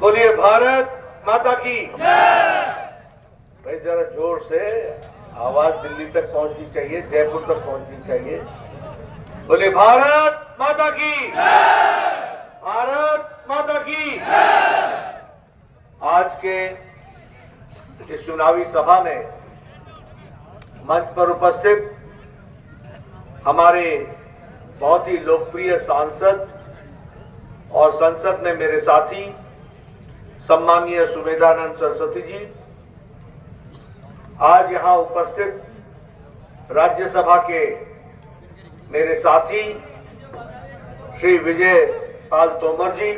बोलिए भारत माता की। भाई जरा जोर से आवाज दिल्ली तक पहुंचनी चाहिए, जयपुर तक पहुंचनी चाहिए। बोलिए भारत माता की। भारत माता की। आज के इस चुनावी सभा में मंच पर उपस्थित हमारे बहुत ही लोकप्रिय सांसद और संसद में मेरे साथी सम्माननीय सुमेधानंद सरस्वती जी, आज यहां उपस्थित राज्यसभा के मेरे साथी श्री विजय पाल तोमर जी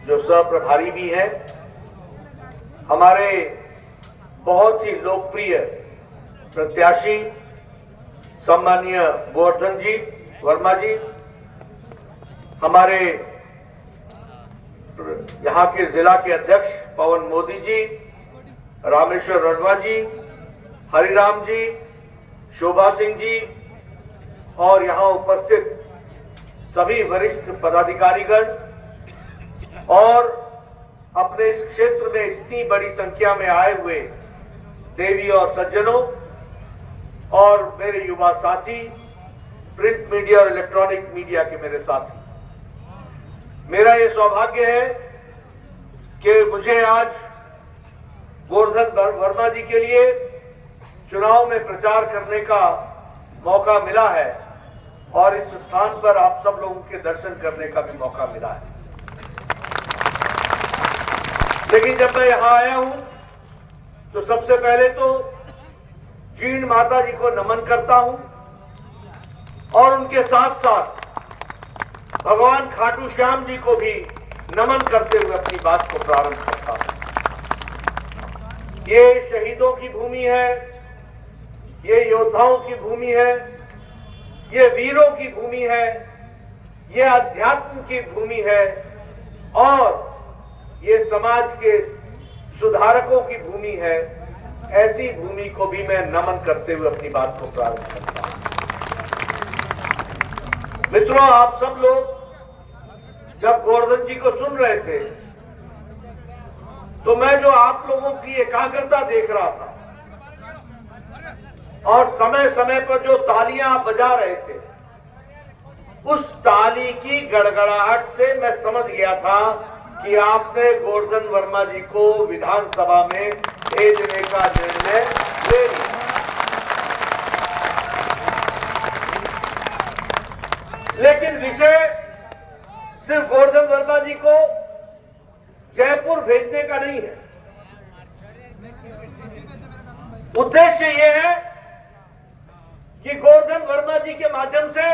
जो सह प्रभारी भी हैं, हमारे बहुत ही लोकप्रिय प्रत्याशी सम्माननीय गोवर्धन जी वर्मा जी, हमारे यहाँ के जिला के अध्यक्ष पवन मोदी जी, रामेश्वर रडवा जी, हरिराम जी, शोभा सिंह जी और यहाँ उपस्थित सभी वरिष्ठ पदाधिकारीगण और अपने इस क्षेत्र में इतनी बड़ी संख्या में आए हुए देवी और सज्जनों और मेरे युवा साथी, प्रिंट मीडिया और इलेक्ट्रॉनिक मीडिया के मेरे साथी, मेरा ये सौभाग्य है कि मुझे आज गोवर्धन वर्मा जी के लिए चुनाव में प्रचार करने का मौका मिला है और इस स्थान पर आप सब लोगों के दर्शन करने का भी मौका मिला है। लेकिन जब मैं यहां आया हूं तो सबसे पहले तो जीण माता जी को नमन करता हूं और उनके साथ साथ भगवान खाटू श्याम जी को भी नमन करते हुए अपनी बात को प्रारंभ करता हूं। ये शहीदों की भूमि है, ये योद्धाओं की भूमि है, ये वीरों की भूमि है, ये अध्यात्म की भूमि है और ये समाज के सुधारकों की भूमि है। ऐसी भूमि को भी मैं नमन करते हुए अपनी बात को प्रारंभ करता हूं। मित्रों, आप सब लोग जब गोवर्धन जी को सुन रहे थे तो मैं जो आप लोगों की एकाग्रता देख रहा था और समय समय पर जो तालियां बजा रहे थे, उस ताली की गड़गड़ाहट से मैं समझ गया था कि आपने गोवर्धन वर्मा जी को विधानसभा में भेजने का निर्णय ले लिया। लेकिन विषय सिर्फ गोवर्धन वर्मा जी को जयपुर भेजने का नहीं है। उद्देश्य यह है कि गोवर्धन वर्मा जी के माध्यम से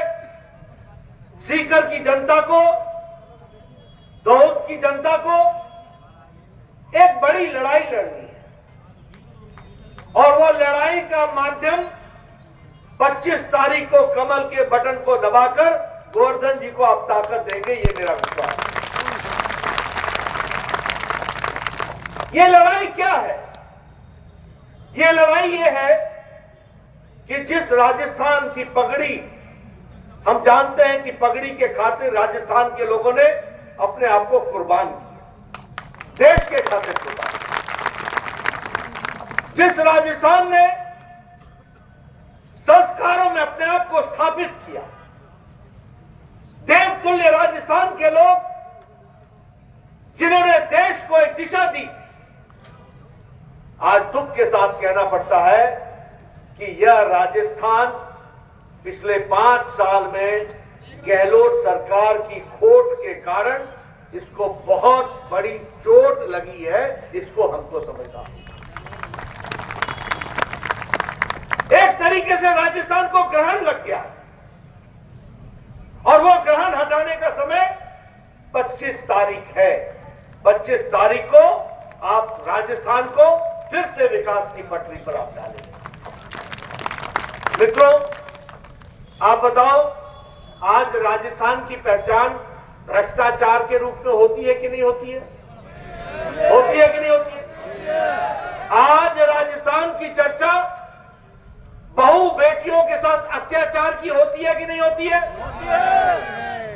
सीकर की जनता को, दाऊद की जनता को एक बड़ी लड़ाई लड़नी है और वो लड़ाई का माध्यम 25 तारीख को कमल के बटन को दबाकर गोवर्धन जी को आप ताकत देंगे, ये मेरा विश्वास है। ये लड़ाई क्या है? ये लड़ाई ये है कि जिस राजस्थान की पगड़ी, हम जानते हैं कि पगड़ी के खातिर राजस्थान के लोगों ने अपने आप को कुर्बान किया, देश के खातिर कुर्बान। जिस राजस्थान ने संस्कारों में अपने आप को स्थापित किया, देवतुल्य राजस्थान के लोग जिन्होंने देश को एक दिशा दी, आज दुख के साथ कहना पड़ता है कि यह राजस्थान पिछले 5 साल में गहलोत सरकार की खोट के कारण इसको बहुत बड़ी चोट लगी है, इसको हमको समझना। एक तरीके से राजस्थान को ग्रहण लग गया और वो ग्रहण हटाने का समय 25 तारीख है। 25 तारीख को आप राजस्थान को फिर से विकास की पटरी पर आप डालेंगे। मित्रों, आप बताओ, आज राजस्थान की पहचान भ्रष्टाचार के रूप में होती है कि नहीं होती है? होती है कि नहीं होती है? आज राजस्थान की चर्चा बहु बेटियों के साथ अत्याचार की होती है कि नहीं होती है?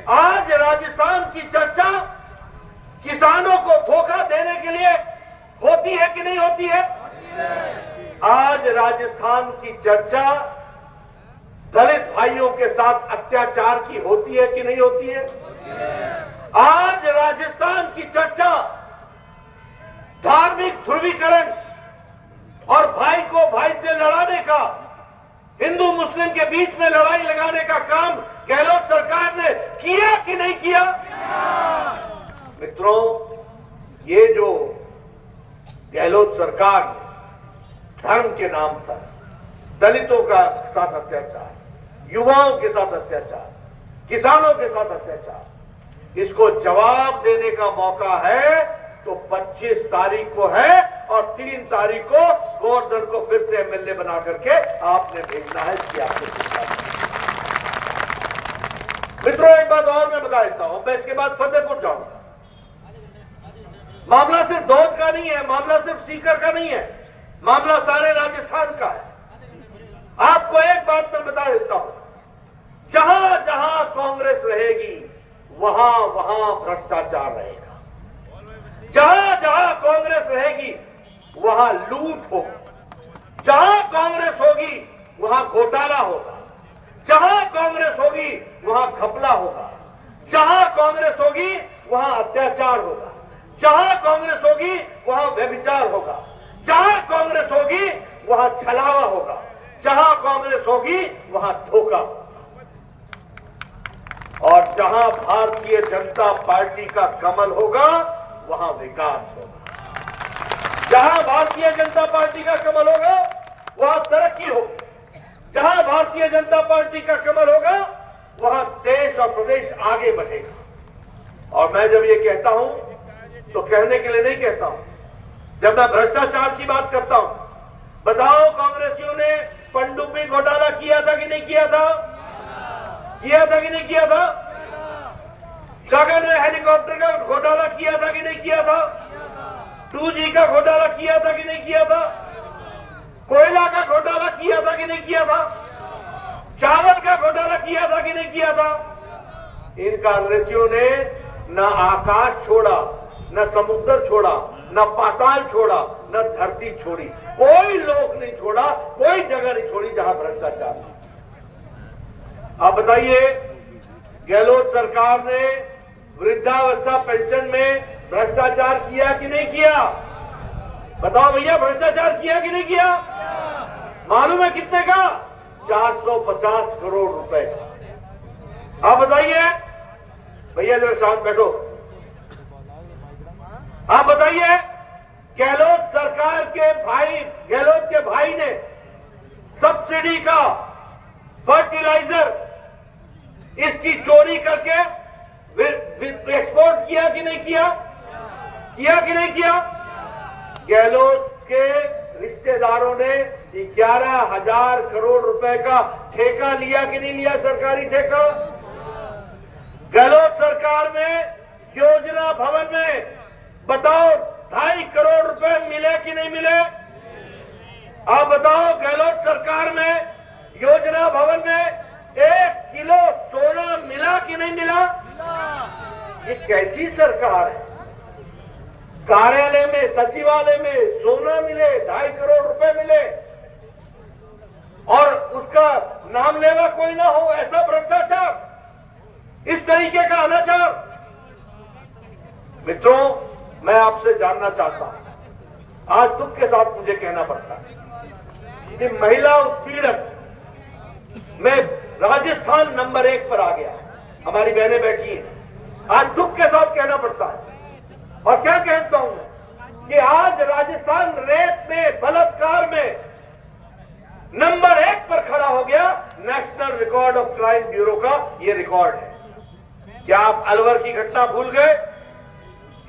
आज राजस्थान की चर्चा किसानों को धोखा के लिए होती है कि नहीं होती है? आज राजस्थान की चर्चा दलित भाइयों के साथ अत्याचार की होती है कि नहीं होती है? आज राजस्थान की चर्चा धार्मिक ध्रुवीकरण और भाई को भाई से लड़ाने का, हिंदू मुस्लिम के बीच में लड़ाई लगाने का काम गहलोत सरकार ने किया कि नहीं किया? मित्रों, ये जो गहलोत सरकार ने धर्म के नाम पर दलितों का साथ अत्याचार, युवाओं के साथ अत्याचार, किसानों के साथ अत्याचार, इसको जवाब देने का मौका है तो 25 तारीख को है और 3 तारीख को गोवर्धन को फिर से एमएलए बना करके आपने भेजना है। इसकी आपको चिंता नहीं। मित्रों, एक बात और मैं बता देता हूं, मैं इसके बाद फतेहपुर जाऊंगा। मामला सिर्फ दौद का नहीं है, मामला सिर्फ सीकर का नहीं है, मामला सारे राजस्थान का है। आपको एक बात मैं बता देता हूं, जहां जहां कांग्रेस रहेगी वहां वहां भ्रष्टाचार रहेगा। जहां जहां कांग्रेस रहेगी वहां लूट होगी। जहां कांग्रेस होगी वहां घोटाला होगा। जहां कांग्रेस होगी वहां घपला होगा। जहां कांग्रेस होगी वहां अत्याचार होगा। जहां कांग्रेस होगी वहां व्यभिचार होगा। जहां कांग्रेस होगी वहां छलावा होगा। जहां कांग्रेस होगी वहां धोखा होगा। और जहां भारतीय जनता पार्टी का कमल होगा वहां विकास होगा। जहां भारतीय जनता पार्टी का कमल होगा वहां तरक्की होगी। जहां भारतीय जनता पार्टी का कमल होगा वहां देश और प्रदेश आगे बढ़ेगा। और मैं जब ये कहता हूं तो कहने के लिए नहीं कहता हूं। जब मैं भ्रष्टाचार की बात करता हूं, बताओ कांग्रेसियों ने पनडुब्बी घोटाला किया था कि नहीं किया था? किया था कि नहीं किया था? गगन में हेलीकॉप्टर का घोटाला किया था कि नहीं किया था? 2G का घोटाला किया था कि नहीं किया था? कोयला का घोटाला किया था कि नहीं किया था? चावल का घोटाला किया था कि नहीं किया था? इन कांग्रेसियों ने न आकाश छोड़ा, न समुद्र छोड़ा, न पाताल छोड़ा, न धरती छोड़ी। कोई लोक नहीं छोड़ा, कोई जगह नहीं छोड़ी जहां भ्रष्टाचार नहीं। आप बताइए, गहलोत सरकार ने वृद्धावस्था पेंशन में भ्रष्टाचार किया कि नहीं किया? बताओ भैया, भ्रष्टाचार किया कि नहीं किया? मालूम है कितने का? 450 करोड़ रुपए का। आप बताइए भैया, जरा साथ बैठो। आप बताइए, गहलोत सरकार के भाई, गहलोत के भाई ने सब्सिडी का फर्टिलाइजर इसकी चोरी करके एक्सपोर्ट किया कि नहीं किया? किया कि नहीं किया? गहलोत के रिश्तेदारों ने 11,000 करोड़ रुपए का ठेका लिया कि नहीं लिया? सरकारी ठेका। गहलोत सरकार में योजना भवन में बताओ 2.5 करोड़ रुपए मिले कि नहीं मिले? आप बताओ, गहलोत सरकार में योजना भवन में 1 किलो सोना मिला कि नहीं मिला? ये कैसी सरकार है? कार्यालय में, सचिवालय में सोना मिले, 2.5 करोड़ रुपए मिले और उसका नाम लेवा कोई ना हो, ऐसा भ्रष्टाचार, इस तरीके का अनाचार। मित्रों, मैं आपसे जानना चाहता हूं, आज दुख के साथ मुझे कहना पड़ता है कि महिला उत्पीड़न में राजस्थान नंबर 1 पर आ गया है। हमारी बहनें बैठी हैं, आज दुख के साथ कहना पड़ता है। और क्या कहता हूं मैं कि आज राजस्थान रेप में, बलात्कार में नंबर 1 पर खड़ा हो गया। National record of crime bureau का ये रिकॉर्ड है। क्या आप अलवर की घटना भूल गए?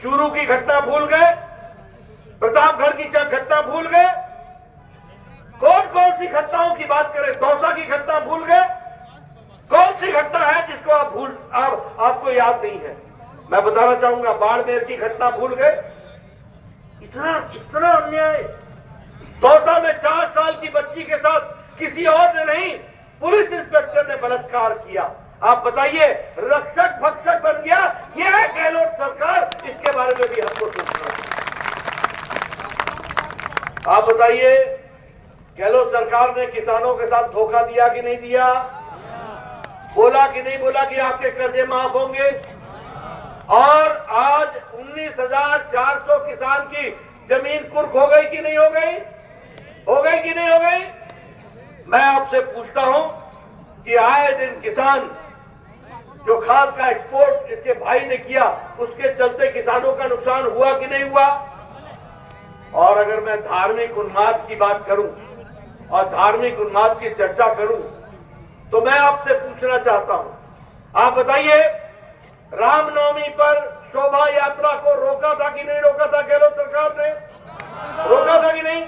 चूरू की घटना भूल गए? प्रतापगढ़ की घटना भूल गए? कौन कौन सी घटनाओं की बात करें? दौसा की घटना भूल गए? कौन सी घटना है जिसको आपको याद नहीं है? मैं बताना चाहूंगा, बाड़मेर की घटना भूल गए? इतना अन्याय। दौसा में 4 साल की बच्ची के साथ किसी और ने नहीं, पुलिस इंस्पेक्टर ने बलात्कार किया। आप बताइए, रक्षक भक्षक बन गया। यह है गहलोत सरकार, इसके बारे में भी हमको सोचना चाहिए। आप बताइए, गहलोत सरकार ने किसानों के साथ धोखा दिया कि नहीं दिया? बोला कि नहीं बोला कि आपके कर्जे माफ होंगे? और आज 19,400 किसान की जमीन कुर्क हो गई कि नहीं हो गई? हो गई कि नहीं हो गई? मैं आपसे पूछता हूं कि आए दिन किसान जो खाद का एक्सपोर्ट इसके भाई ने किया, उसके चलते किसानों का नुकसान हुआ कि नहीं हुआ? और अगर मैं धार्मिक उन्माद की बात करूं और धार्मिक उन्माद की चर्चा करूं, तो मैं आपसे पूछना चाहता हूं, आप बताइए, रामनवमी पर शोभा यात्रा को रोका था कि नहीं रोका था? गहलोत सरकार ने रोका था कि नहीं?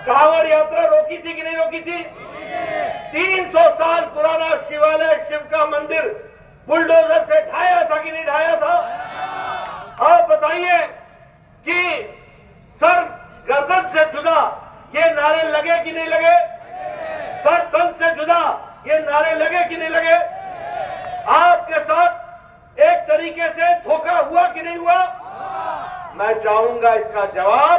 कांवड़ यात्रा रोकी थी कि नहीं रोकी थी? 300 साल पुराना शिवालय, शिव का मंदिर बुलडोजर से ढाया था कि नहीं ढाया था? आप बताइए कि सर गर्दन से जुदा ये नारे लगे कि नहीं लगे? सर तन से जुदा ये नारे लगे कि नहीं लगे? आपके साथ एक तरीके से धोखा हुआ कि नहीं हुआ? मैं चाहूंगा इसका जवाब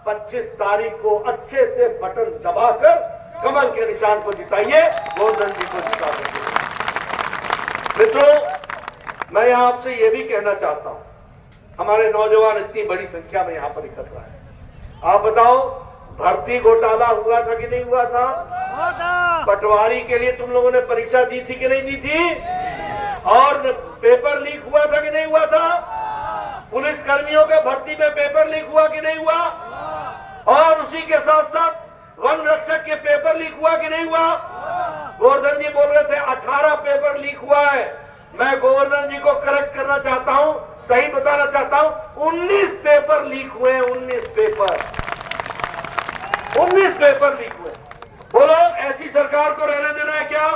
25 तारीख को अच्छे से बटन दबाकर कमल के निशान को जिताइए, गोवर्धन जी को जिता देंगे। मित्रों, मैं यहां आपसे यह भी कहना चाहता हूं, हमारे नौजवान इतनी बड़ी संख्या में यहां पर इकट्ठा है, आप बताओ, भर्ती घोटाला हुआ था कि नहीं हुआ था? पटवारी के लिए तुम लोगों ने परीक्षा दी थी कि नहीं दी थी? और पेपर लीक हुआ था कि नहीं हुआ था? पुलिस कर्मियों के भर्ती में पेपर लीक हुआ कि नहीं हुआ? और उसी के साथ साथ वन रक्षक के पेपर लीक हुआ कि नहीं हुआ? गोवर्धन जी बोल रहे थे 18 पेपर लीक हुआ है। मैं गोवर्धन जी को करेक्ट करना चाहता हूं, सही बताना चाहता हूं, 19 पेपर लीक हुए हैं। 19 पेपर लीक हुए। बोलो, ऐसी सरकार को रहने देना है क्या?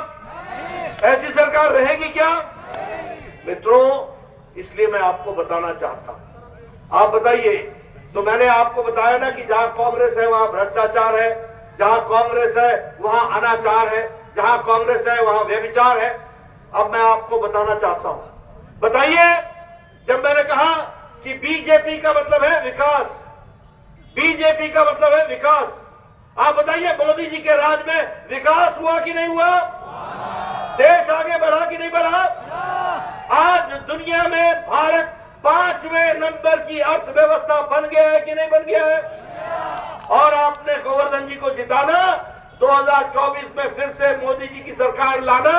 ऐसी सरकार रहेगी क्या? मित्रों, इसलिए मैं आपको बताना चाहता हूं, आप बताइए, तो मैंने आपको बताया ना कि जहां कांग्रेस है वहां भ्रष्टाचार है, जहां कांग्रेस है वहां अनाचार है, जहां कांग्रेस है वहां व्यभिचार है। अब मैं आपको बताना चाहता हूं, बताइए, जब मैंने कहा कि बीजेपी का मतलब है विकास, बीजेपी का मतलब है विकास, आप बताइए, मोदी जी के राज में विकास हुआ कि नहीं हुआ? देश आगे बढ़ा कि नहीं बढ़ा? आज दुनिया में भारत 5वें नंबर की अर्थव्यवस्था बन गया है कि नहीं बन गया है? और आपने गोवर्धन जी को जिताना, 2024 में फिर से मोदी जी की सरकार लाना,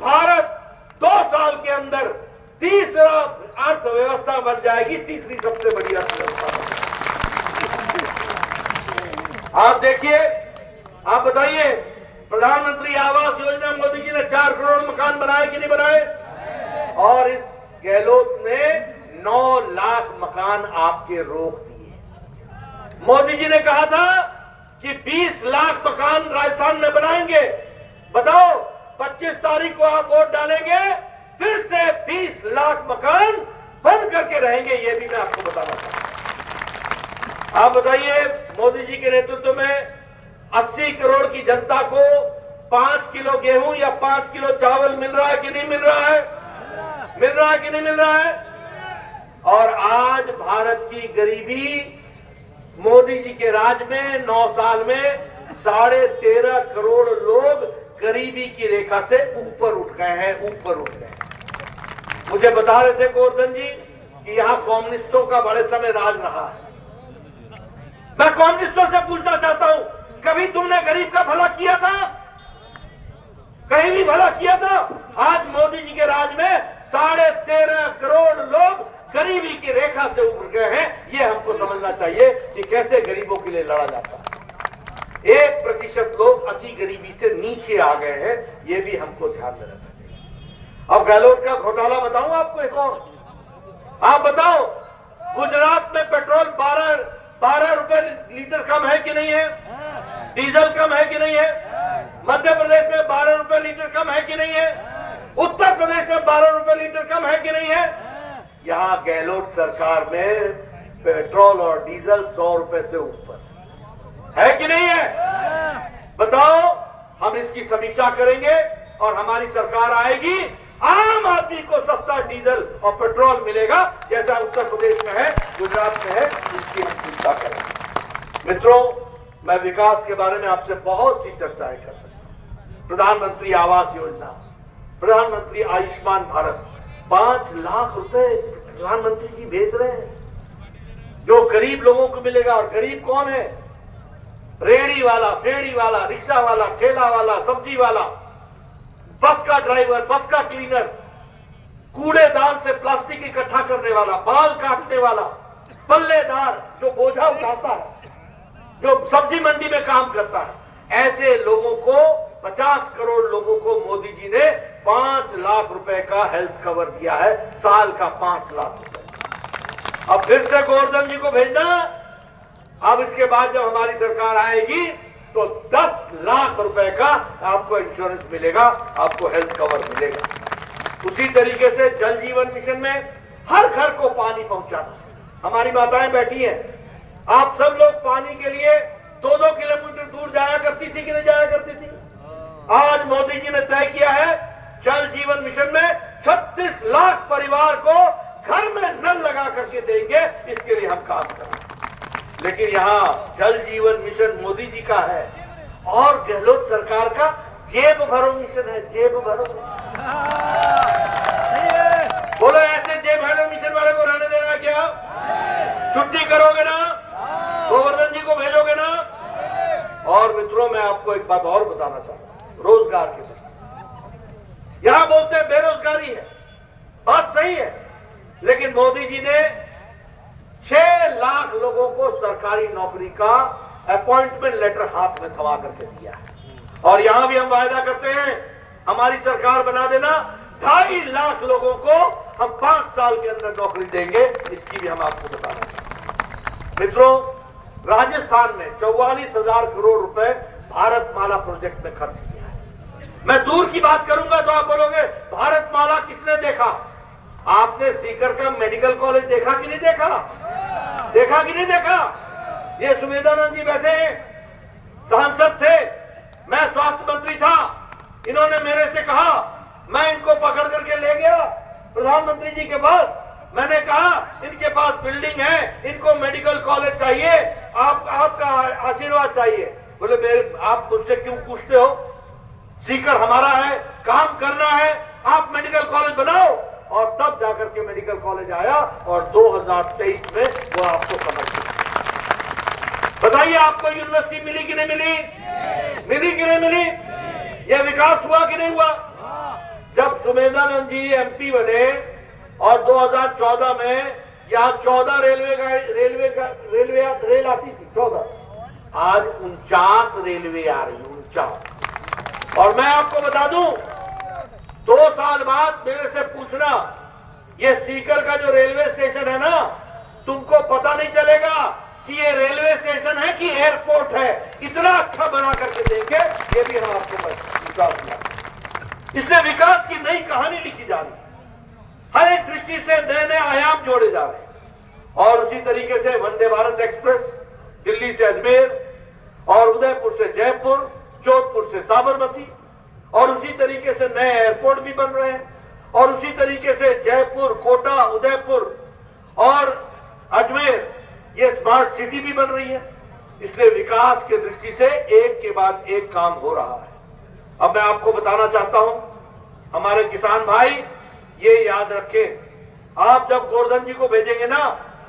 भारत 2 साल के अंदर तीसरा अर्थव्यवस्था बन जाएगी, तीसरी सबसे बड़ी अर्थव्यवस्था। आप देखिए, आप बताइए, प्रधानमंत्री आवास योजना मोदी जी ने 4 करोड़ मकान बनाए कि नहीं बनाए? और इस गहलोत ने 9 लाख मकान आपके रोक दिए। मोदी जी ने कहा था कि 20 लाख मकान राजस्थान में बनाएंगे। बताओ, 25 तारीख को आप वोट डालेंगे, फिर से 20 लाख मकान बंद करके रहेंगे। ये भी मैं आपको बताना चाहता हूं। आप बताइए, मोदी जी के नेतृत्व में 80 करोड़ की जनता को 5 किलो गेहूं या 5 किलो चावल मिल रहा है कि नहीं मिल रहा है? मिल रहा है कि नहीं मिल रहा है? और आज भारत की गरीबी मोदी जी के राज में 9 साल में 13.5 करोड़ लोग गरीबी की रेखा से ऊपर उठ गए हैं, ऊपर उठ गए हैं। मुझे बता रहे थे गोवर्धन जी कि यहां कम्युनिस्टों का बड़े समय राज रहा है। मैं कम्युनिस्टों से पूछना चाहता हूं, कभी तुमने गरीब का भला किया था? कहीं भी भला किया था? आज मोदी जी के राज में 13.5 करोड़ लोग गरीबी की रेखा से उभर गए हैं। ये हमको समझना चाहिए कि कैसे गरीबों के लिए लड़ा जाता है। 1% लोग अति गरीबी से नीचे आ गए हैं, ये भी हमको ध्यान में रखना चाहिए। अब गहलोत का घोटाला बताऊं आपको एक और? आप बताओ, गुजरात में पेट्रोल 12 रुपए लीटर कम है कि नहीं है? डीजल कम है कि नहीं है? मध्य प्रदेश में 12 रुपए लीटर कम है कि नहीं है? उत्तर प्रदेश में 12 रुपए लीटर कम है कि नहीं है? यहां गहलोत सरकार में पेट्रोल और डीजल 100 रुपए से ऊपर है कि नहीं है? बताओ, हम इसकी समीक्षा करेंगे और हमारी सरकार आएगी, आम आदमी को सस्ता डीजल और पेट्रोल मिलेगा, जैसा उत्तर प्रदेश में है, गुजरात में है, इसकी हम चिंता करेंगे। मित्रों, मैं विकास के बारे में आपसे बहुत सी चर्चाएं कर सकता हूं। प्रधानमंत्री आवास योजना, प्रधानमंत्री आयुष्मान भारत, 5 लाख रुपए प्रधानमंत्री जी भेज रहे हैं जो गरीब लोगों को मिलेगा। और गरीब कौन है? रेहड़ी वाला, फेड़ी वाला, रिक्शा वाला, ठेला वाला, सब्जी वाला, बस का ड्राइवर, बस का क्लीनर, कूड़ेदान से प्लास्टिक इकट्ठा करने वाला, बाल काटने वाला, पल्लेदार जो बोझा उठाता है, जो सब्जी मंडी में काम करता है, ऐसे लोगों को 50 करोड़ लोगों को मोदी जी ने 5 लाख रुपए का हेल्थ कवर दिया है, साल का 5 लाख रुपए। अब फिर से गोवर्धन जी को भेजना। अब इसके बाद जब हमारी सरकार आएगी तो 10 लाख रुपए का आपको इंश्योरेंस मिलेगा, आपको हेल्थ कवर मिलेगा। उसी तरीके से जल जीवन मिशन में हर घर को पानी पहुंचाना। हमारी माताएं बैठी हैं, आप सब लोग पानी के लिए 2-2 किलोमीटर दूर जाया करती थी कि नहीं जाया करती थी? आज मोदी जी ने तय किया है जल जीवन मिशन में 36 लाख परिवार को घर में नल लगा करके देंगे, इसके लिए हम काम करेंगे। लेकिन यहां जल जीवन मिशन मोदी जी का है और गहलोत सरकार का जेब भरो मिशन है, जेब भरो। बोलो, ऐसे जेब भरो मिशन वाले को रहने देना क्या? छुट्टी करोगे ना? गोवर्धन जी को भेजोगे ना? और मित्रों, मैं आपको एक बात और बताना चाहता हूं रोजगार के बारे। यहां बोलते हैं बेरोजगारी है, बात सही है, लेकिन मोदी जी ने 6 लाख लोगों को सरकारी नौकरी का अपॉइंटमेंट लेटर हाथ में थमा करके दिया है। और यहां भी हम वायदा करते हैं, हमारी सरकार बना देना, 2.5 लाख लोगों को हम 5 साल के अंदर नौकरी देंगे, इसकी भी हम आपको बता रहे हैं। मित्रों, राजस्थान में 44,000 करोड़ रुपए भारतमाला प्रोजेक्ट में खर्च किया है। मैं दूर की बात करूंगा तो आप बोलोगे भारतमाला किसने देखा? आपने सीकर का मेडिकल कॉलेज देखा कि नहीं देखा? देखा कि नहीं देखा? ये सुमेधानंद जी बैठे हैं, सांसद थे, मैं स्वास्थ्य मंत्री था, इन्होंने मेरे से कहा, मैं इनको पकड़ करके ले गया प्रधानमंत्री जी के पास। मैंने कहा इनके पास बिल्डिंग है, इनको मेडिकल कॉलेज चाहिए, आपका आशीर्वाद चाहिए। बोले आप मुझसे क्यों पूछते हो? सीकर हमारा है, काम करना है, आप मेडिकल कॉलेज बनाओ। और तब जाकर के मेडिकल कॉलेज आया और 2023 में वो आपको समझ। बताइए, आपको यूनिवर्सिटी मिली कि नहीं मिली? मिली कि नहीं मिली? यह विकास हुआ कि नहीं हुआ? जब सुमेधानंद जी एमपी बने और 2014 में यहां 14 रेल आती थी, 14, आज 49 रेलवे आ रही, 49। और मैं आपको बता दूं, 2 साल बाद मेरे से पूछना, ये सीकर का जो रेलवे स्टेशन है ना, तुमको पता नहीं चलेगा कि ये रेलवे स्टेशन है कि एयरपोर्ट है। इतना अच्छा बना करके देंगे, ये भी हम आपको विकास दिया। इसलिए विकास की नई कहानी लिखी जा रही, हर एक दृष्टि से नए नए आयाम जोड़े जा रहे हैं। और उसी तरीके से वंदे भारत एक्सप्रेस दिल्ली से अजमेर और उदयपुर से जयपुर, जोधपुर से साबरमती, और उसी तरीके से नए एयरपोर्ट भी बन रहे हैं, और उसी तरीके से जयपुर, कोटा, उदयपुर और अजमेर, ये स्मार्ट सिटी भी बन रही है। इसलिए विकास के दृष्टि से एक के बाद एक काम हो रहा है। अब मैं आपको बताना चाहता हूं, हमारे किसान भाई ये याद रखें, आप जब गोवर्धन जी को भेजेंगे ना,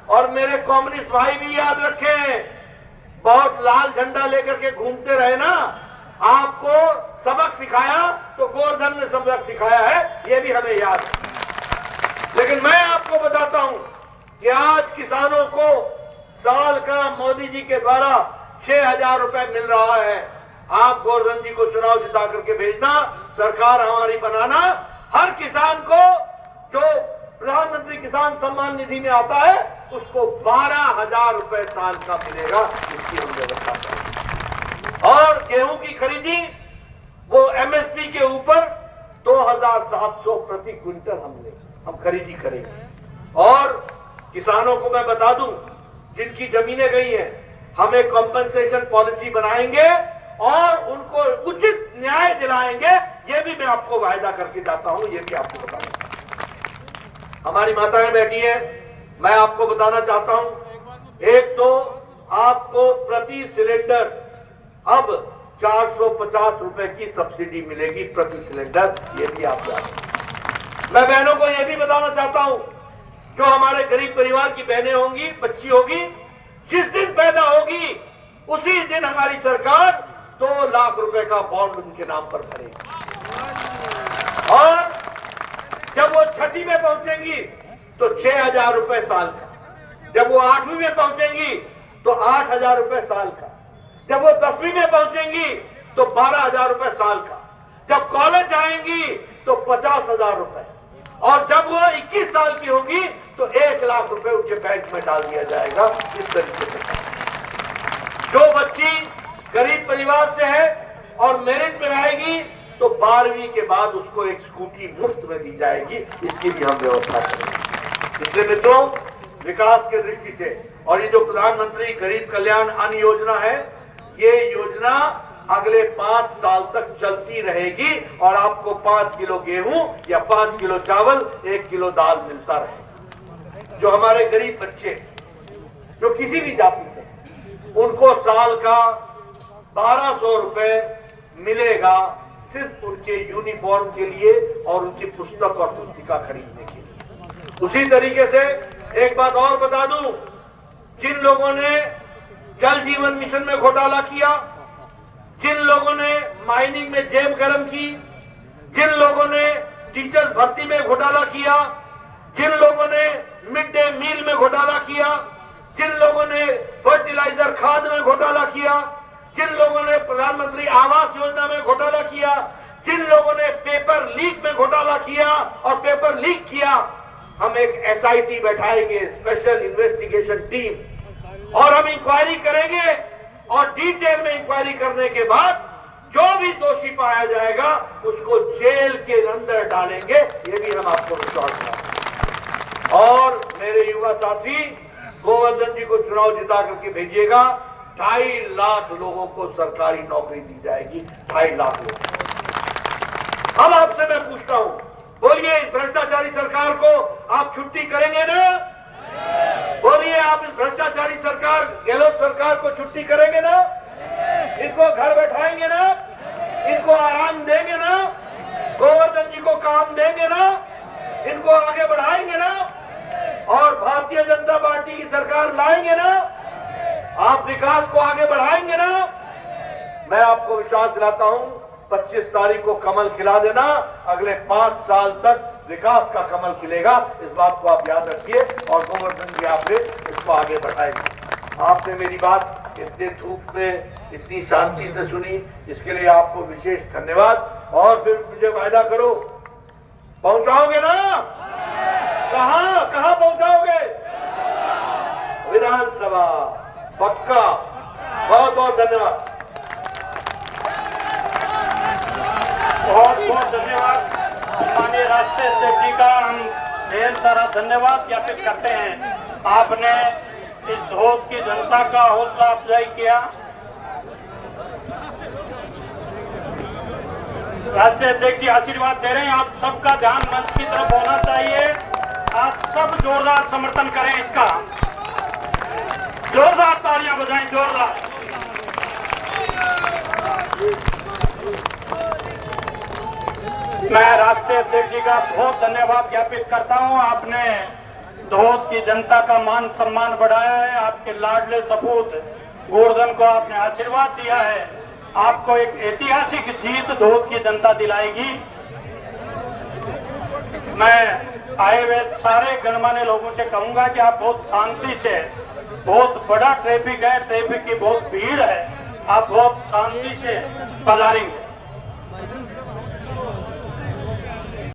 और मेरे कम्युनिस्ट भाई भी याद रखें, बहुत लाल झंडा लेकर के घूमते रहे ना, आपको सबक सिखाया तो गोवर्धन ने सबक सिखाया है, ये भी हमें याद है। लेकिन मैं आपको बताता हूं कि आज किसानों को साल का मोदी जी के द्वारा 6,000 रुपए मिल रहा है। आप गोवर्धन जी को चुनाव जिता करके भेजना, सरकार हमारी बनाना, हर किसान को जो प्रधानमंत्री किसान सम्मान निधि में आता है उसको 12,000 रुपए साल का मिलेगा, इसकी हम व्यवस्था करेंगे। और गेहूं की खरीदी वो एमएसपी के ऊपर 2,700 प्रति क्विंटल हम खरीदी करेंगे। और किसानों को मैं बता दूं, जिनकी जमीनें गई हैं, हम एक कॉम्पेंसेशन पॉलिसी बनाएंगे और उनको उचित न्याय दिलाएंगे, ये भी मैं आपको वायदा करके जाता हूं, ये भी आपको बताऊंगा। हमारी माताएं बैठी है, मैं आपको बताना चाहता हूं, एक तो आपको प्रति सिलेंडर अब 450 रुपए की सब्सिडी मिलेगी प्रति सिलेंडर, ये भी आप जानते। मैं बहनों को यह भी बताना चाहता हूं, जो हमारे गरीब परिवार की बहनें होंगी, बच्ची होगी, जिस दिन पैदा होगी उसी दिन हमारी सरकार 2 लाख रुपए का बॉन्ड उनके नाम पर भरेगी। और जब वो 6वीं में पहुंचेंगी तो 6,000 रुपए साल का, जब वो 8वीं में पहुंचेंगी तो 8,000 रुपए साल का, जब वो 10वीं में पहुंचेंगी तो 12,000 रुपए साल का, जब कॉलेज जाएंगी तो 50,000 रुपए, और जब वो 21 साल की होगी तो 1 लाख रुपए उनके बैंक में डाल दिया जाएगा। इस तरीके से जो बच्ची गरीब परिवार से है और मेरिट में आएगी तो 12वीं के बाद उसको एक स्कूटी मुफ्त में दी जाएगी, इसकी भी हम व्यवस्था करेंगे। इसलिए मित्रों, विकास की दृष्टि से, और ये जो प्रधानमंत्री गरीब कल्याण अन्न योजना है, ये योजना अगले 5 साल तक चलती रहेगी और आपको 5 किलो गेहूं या 5 किलो चावल, 1 किलो दाल मिलता रहेगा। जो हमारे गरीब बच्चे, जो किसी भी जाति से, उनको साल का 1200 रुपए मिलेगा सिर्फ उनके यूनिफॉर्म के लिए और उनकी पुस्तक और पुस्तिका खरीदने के लिए। उसी तरीके से एक बात और बता दूं, जिन लोगों ने जल जीवन मिशन में घोटाला किया, जिन लोगों ने माइनिंग में जेब गरम की, जिन लोगों ने टीचर भर्ती में घोटाला किया, जिन लोगों ने मिड डे मील में घोटाला किया, जिन लोगों ने फर्टिलाइजर खाद में घोटाला किया, जिन लोगों ने प्रधानमंत्री आवास योजना में घोटाला किया, जिन लोगों ने पेपर लीक में घोटाला किया और पेपर लीक किया, हम एक SIT बैठाएंगे, स्पेशल इन्वेस्टिगेशन टीम, और हम इंक्वायरी करेंगे और डिटेल में इंक्वायरी करने के बाद जो भी दोषी पाया जाएगा उसको जेल के अंदर डालेंगे। ये भी हम आपको विश्वास दिलाते। और मेरे युवा साथी, गोवर्धन जी को चुनाव जिता करके भेजिएगा, 2.5 लाख लोगों को सरकारी नौकरी दी जाएगी। 2.5 लाख लोग। अब आपसे मैं पूछता हूं, बोलिए, इस भ्रष्टाचारी सरकार को आप छुट्टी करेंगे ना? बोलिए, आप इस भ्रष्टाचारी सरकार, गहलोत सरकार को छुट्टी करेंगे ना? इनको घर बैठाएंगे ना? इनको आराम देंगे ना? गोवर्धन जी को काम देंगे ना? इनको आगे बढ़ाएंगे ना? और भारतीय जनता पार्टी की सरकार लाएंगे ना? आप विकास को आगे बढ़ाएंगे ना? मैं आपको विश्वास दिलाता हूं, 25 तारीख को कमल खिला देना, अगले 5 साल तक विकास का कमल खिलेगा। इस बात को आप याद रखिए और गोवर्धन जी आपने इसको आगे बढ़ाएंगे। आपने मेरी बात इतने धूप में इतनी शांति से सुनी, इसके लिए आपको विशेष धन्यवाद। और फिर मुझे वायदा करो, पहुंचाओगे ना? कहां कहां पहुंचाओगे? विधानसभा, पक्का। बहुत बहुत धन्यवाद। बहुत बहुत धन्यवाद माननीय राष्ट्रीय अध्यक्ष जी का। हम ढेर सारा धन्यवाद ज्ञापित करते हैं। आपने इस धोत की जनता का हौसला अफजाई किया। राष्ट्रीय अध्यक्ष जी आशीर्वाद दे रहे हैं, आप सबका ध्यान मंच की तरफ होना चाहिए। आप सब जोरदार समर्थन करें इसका, जोरदार तालियां बजाएं, जोरदार। मैं राष्ट्रीय अध्यक्ष जी का बहुत धन्यवाद ज्ञापित करता हूं। आपने धोत की जनता का मान सम्मान बढ़ाया है। आपके लाडले सपूत गोवर्धन को आपने आशीर्वाद दिया है। आपको एक ऐतिहासिक जीत धोत की जनता दिलाएगी। मैं आए हुए सारे गणमान्य लोगों से कहूंगा कि आप बहुत शांति से, बहुत बड़ा ट्रैफिक है, ट्रैफिक की बहुत भीड़ है, आप बहुत शांति से पधारेंगे।